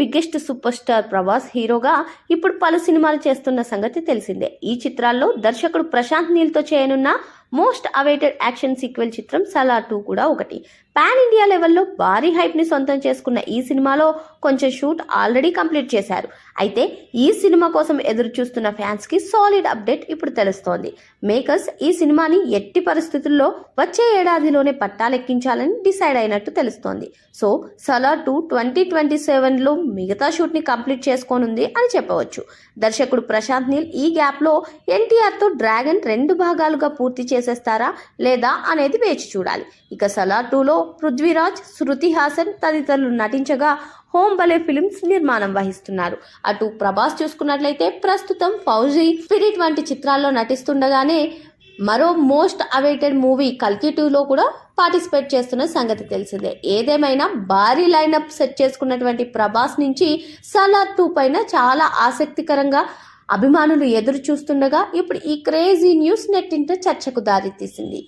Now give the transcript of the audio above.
Biggest super star Prabhas హీరోగా ఇప్పుడు పలు సినిమాలు చేస్తున్న సంగతి తెలిసిందే. ఈ చిత్రాల్లో దర్శకుడు ప్రశాంత్ నీల్ తో చేయనున్న మోస్ట్ అవైటెడ్ యాక్షన్ సీక్వెల్ చిత్రం సలార్ 2 కూడా ఒకటి. పాన్ ఇండియా లెవెల్లో భారీ హైప్ ని సొంతం చేసుకున్న ఈ సినిమాలో కొంచెం షూట్ ఆల్రెడీ కంప్లీట్ చేశారు. అయితే ఈ సినిమా కోసం ఎదురు చూస్తున్న ఫ్యాన్స్ కి సాలిడ్ అప్డేట్ ఇప్పుడు తెలుస్తోంది. మేకర్స్ ఈ సినిమాని ఎట్టి పరిస్థితుల్లో వచ్చే ఏడాదిలోనే పట్టాలెక్కించాలని డిసైడ్ అయినట్టు తెలుస్తోంది. సో సలార్ 2 2027లో మిగతా షూట్ ని కంప్లీట్ చేసుకోనుంది అని చెప్పవచ్చు. దర్శకుడు ప్రశాంత్ నీల్ ఈ గ్యాప్ లో ఎన్టీఆర్ తో డ్రాగన్ 2 భాగాలుగా పూర్తి చేసేస్తారా లేదా అనేది వేచి చూడాలి. ఇక సలార్ 2లో పృథ్వీరాజ్, శృతి హాసన్ తదితరులు నటించగా హోమ్ బలే ఫిల్మ్స్ నిర్మాణం వహిస్తున్నారు. అటు ప్రభాస్ చూసుకున్నట్లయితే ప్రస్తుతం ఫౌజీ, స్పిరిట్ వంటి చిత్రాల్లో నటిస్తుండగానే మరో మోస్ట్ అవైటెడ్ మూవీ కల్కి 2లో కూడా పార్టిసిపేట్ చేస్తున్న సంగతి తెలిసిందే. ఏదేమైనా భారీ లైనప్ సెట్ చేసుకున్నటువంటి ప్రభాస్ నుంచి సలార్ 2 పైన చాలా ఆసక్తికరంగా అభిమానులు ఎదురు చూస్తుండగా ఇప్పుడు ఈ క్రేజీ న్యూస్ నెట్టింట చర్చకు దారితీసింది.